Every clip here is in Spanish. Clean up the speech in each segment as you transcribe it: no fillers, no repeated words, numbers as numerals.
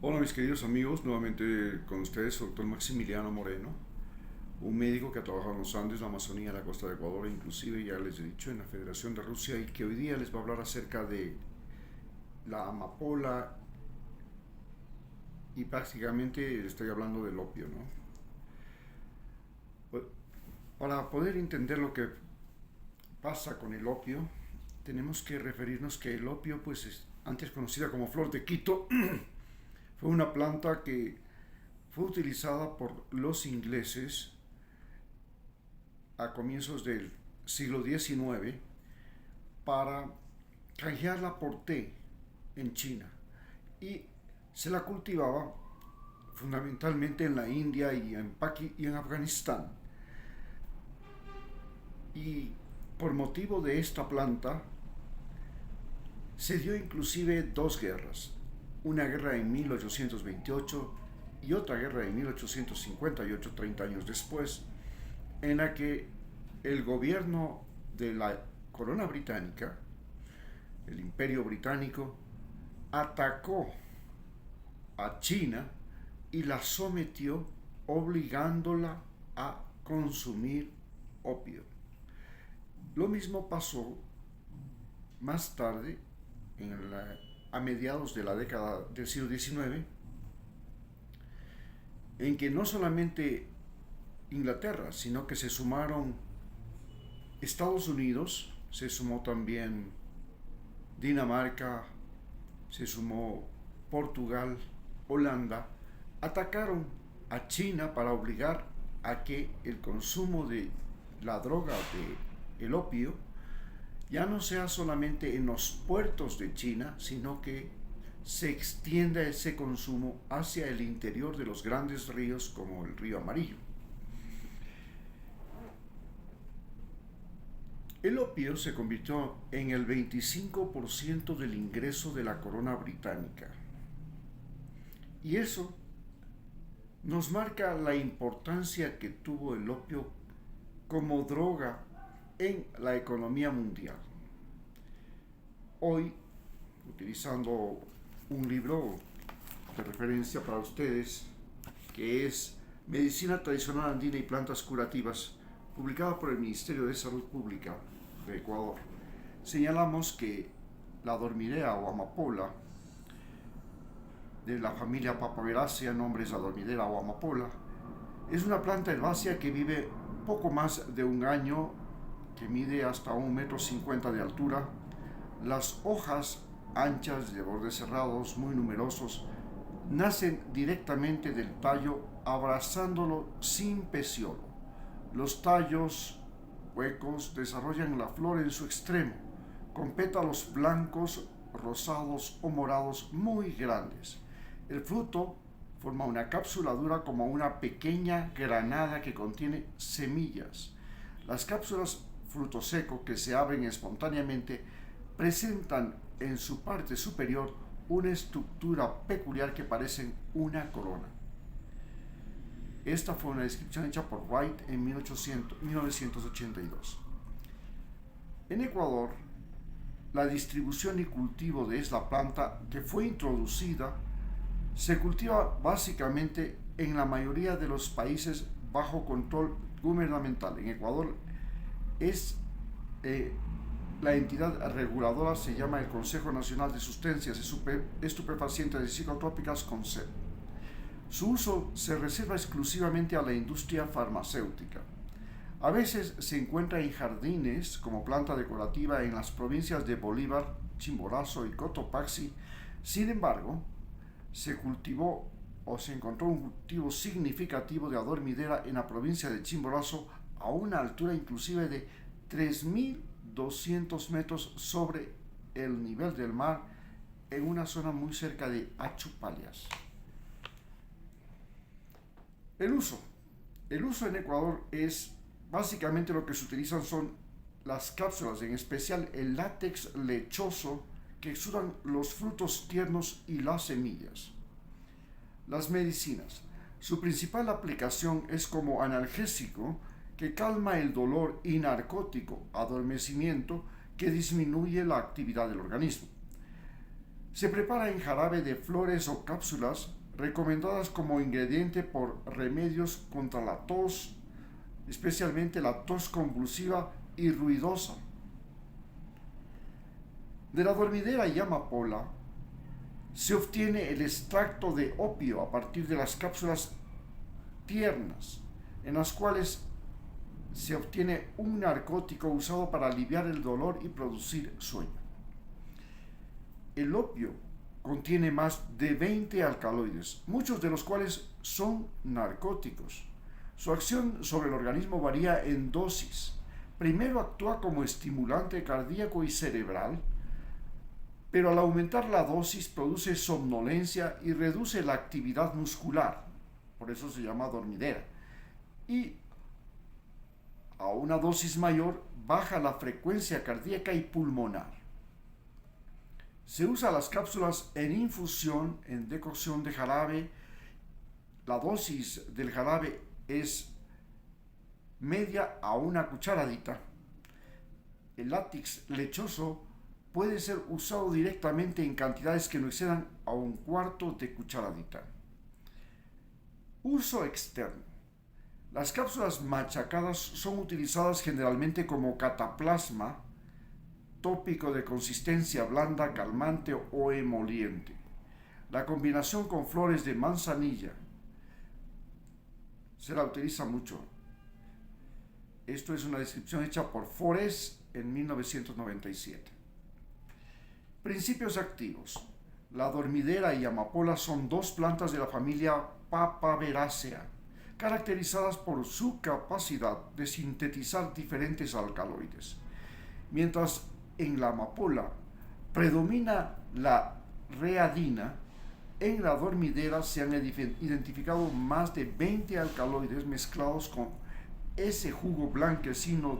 Hola mis queridos amigos, nuevamente con ustedes, doctor Maximiliano Moreno, un médico que ha trabajado en los Andes, la Amazonía, la costa de Ecuador e inclusive, ya les he dicho, en la Federación de Rusia, y que hoy día les va a hablar acerca de la amapola y prácticamente estoy hablando del opio, ¿no? Pues, para poder entender lo que pasa con el opio, tenemos que referirnos que el opio, pues antes conocida como flor de Quito, fue una planta que fue utilizada por los ingleses a comienzos del siglo XIX para canjearla por té en China y se la cultivaba fundamentalmente en la India y en Afganistán. Y por motivo de esta planta se dio inclusive dos guerras, una guerra en 1828 y otra guerra en 1858, 30 años después, en la que el gobierno de la corona británica, el imperio británico, atacó a China y la sometió obligándola a consumir opio. Lo mismo pasó más tarde, a mediados de la década del siglo XIX, en que no solamente Inglaterra, sino que se sumaron Estados Unidos, se sumó también Dinamarca, se sumó Portugal, Holanda, atacaron a China para obligar a que el consumo de la droga de el opio ya no sea solamente en los puertos de China, sino que se extienda ese consumo hacia el interior de los grandes ríos como el río Amarillo. El opio se convirtió en el 25% del ingreso de la corona británica. Y eso nos marca la importancia que tuvo el opio como droga en la economía mundial. Hoy, utilizando un libro de referencia para ustedes, que es Medicina Tradicional Andina y Plantas Curativas, publicado por el Ministerio de Salud Pública de Ecuador, señalamos que la dormidea o amapola de la familia Papaveraceae, nombre es la dormidera o amapola, es una planta herbácea que vive poco más de un año, que mide hasta 1,50 m de altura. Las hojas anchas de bordes cerrados, muy numerosos, nacen directamente del tallo abrazándolo sin peciolo. Los tallos huecos desarrollan la flor en su extremo, con pétalos blancos, rosados o morados muy grandes. El fruto forma una cápsula dura como una pequeña granada que contiene semillas. Las cápsulas fruto seco que se abren espontáneamente presentan en su parte superior una estructura peculiar que parece una corona. Esta fue una descripción hecha por White en 1982. En Ecuador, la distribución y cultivo de esta planta que fue introducida se cultiva básicamente en la mayoría de los países bajo control gubernamental. En Ecuador es la entidad reguladora se llama el Consejo Nacional de Sustancias Estupefacientes y Psicotrópicas, CONSEP. Su uso se reserva exclusivamente a la industria farmacéutica. A veces se encuentra en jardines como planta decorativa en las provincias de Bolívar, Chimborazo y Cotopaxi. Sin embargo, se cultivó o se encontró un cultivo significativo de adormidera en la provincia de Chimborazo a una altura inclusive de 3.200 metros sobre el nivel del mar, en una zona muy cerca de Achupalias. El uso. El uso en Ecuador es básicamente lo que se utilizan son las cápsulas, en especial el látex lechoso que exudan los frutos tiernos y las semillas. Las medicinas. Su principal aplicación es como analgésico que calma el dolor y narcótico, adormecimiento que disminuye la actividad del organismo. Se prepara en jarabe de flores o cápsulas recomendadas como ingrediente por remedios contra la tos, especialmente la tos convulsiva y ruidosa. De la dormidera y amapola se obtiene el extracto de opio a partir de las cápsulas tiernas, en las cuales se obtiene un narcótico usado para aliviar el dolor y producir sueño. El opio contiene más de 20 alcaloides, muchos de los cuales son narcóticos. Su acción sobre el organismo varía en dosis. Primero actúa como estimulante cardíaco y cerebral, pero al aumentar la dosis produce somnolencia y reduce la actividad muscular, por eso se llama dormidera, y a una dosis mayor baja la frecuencia cardíaca y pulmonar. Se usa las cápsulas en infusión, en decocción de jarabe. La dosis del jarabe es media a una cucharadita. El látex lechoso puede ser usado directamente en cantidades que no excedan a un cuarto de cucharadita. Uso externo. Las cápsulas machacadas son utilizadas generalmente como cataplasma tópico de consistencia blanda, calmante o emoliente. La combinación con flores de manzanilla se la utiliza mucho. Esto es una descripción hecha por Forest en 1997. Principios activos. La dormidera y amapola son dos plantas de la familia Papaveracea, caracterizadas por su capacidad de sintetizar diferentes alcaloides. Mientras en la amapola predomina la readina, en la dormidera se han identificado más de 20 alcaloides mezclados con ese jugo blanquecino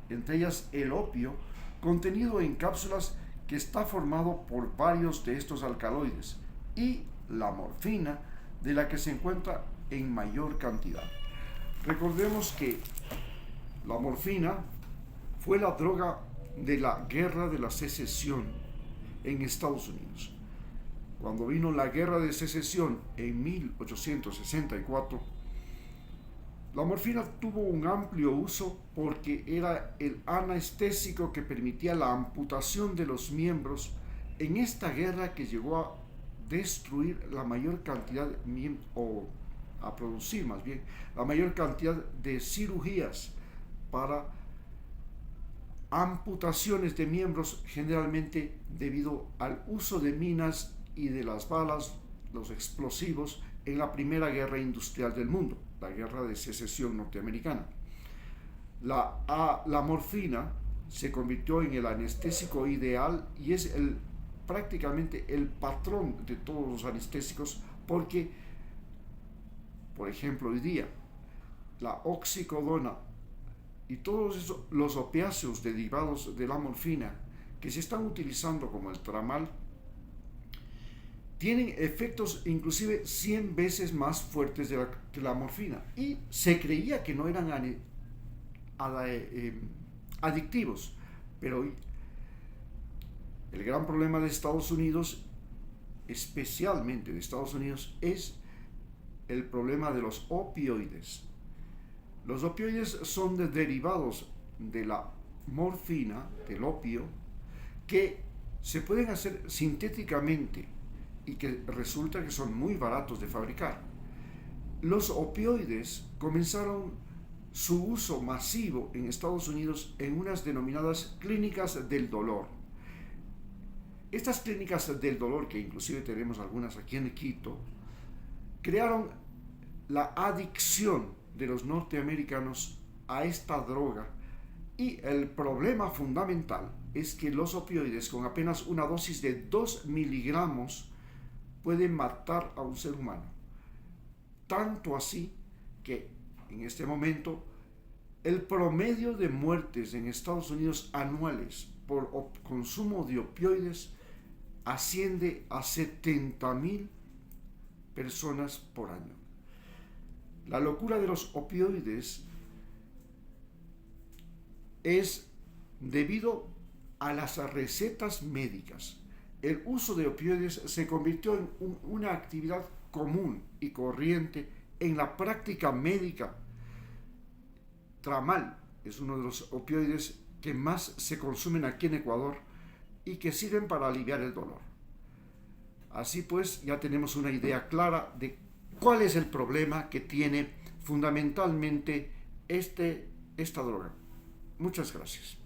entre ellas el opio, contenido en cápsulas que está formado por varios de estos alcaloides, y la morfina, de la que se encuentra en mayor cantidad. Recordemos que la morfina fue la droga de la Guerra de la Secesión en Estados Unidos. Cuando vino la Guerra de Secesión en 1864, la morfina tuvo un amplio uso porque era el anestésico que permitía la amputación de los miembros en esta guerra que llegó a destruir la mayor cantidad o a producir más bien la mayor cantidad de cirugías para amputaciones de miembros, generalmente debido al uso de minas y de las balas, los explosivos, en la primera guerra industrial del mundo, la guerra de secesión norteamericana. La morfina se convirtió en el anestésico ideal y es prácticamente el patrón de todos los anestésicos porque, por ejemplo, hoy día, la oxicodona y todos los opiáceos derivados de la morfina que se están utilizando como el tramal tienen efectos inclusive 100 veces más fuertes que la morfina, y se creía que no eran adictivos, pero el gran problema de Estados Unidos, especialmente de Estados Unidos, es el problema de los opioides. Los opioides son derivados de la morfina, del opio, que se pueden hacer sintéticamente y que resulta que son muy baratos de fabricar. Los opioides comenzaron su uso masivo en Estados Unidos en unas denominadas clínicas del dolor. Estas clínicas del dolor, que inclusive tenemos algunas aquí en Quito, crearon la adicción de los norteamericanos a esta droga, y el problema fundamental es que los opioides con apenas una dosis de 2 miligramos pueden matar a un ser humano. Tanto así que en este momento el promedio de muertes en Estados Unidos anuales por consumo de opioides asciende a 70,000 personas por año. La locura de los opioides es debido a las recetas médicas. el uso de opioides se convirtió en una actividad común y corriente en la práctica médica. Tramal es uno de los opioides que más se consumen aquí en Ecuador y que sirven para aliviar el dolor. Así pues, ya tenemos una idea clara de cuál es el problema que tiene fundamentalmente esta droga. Muchas gracias.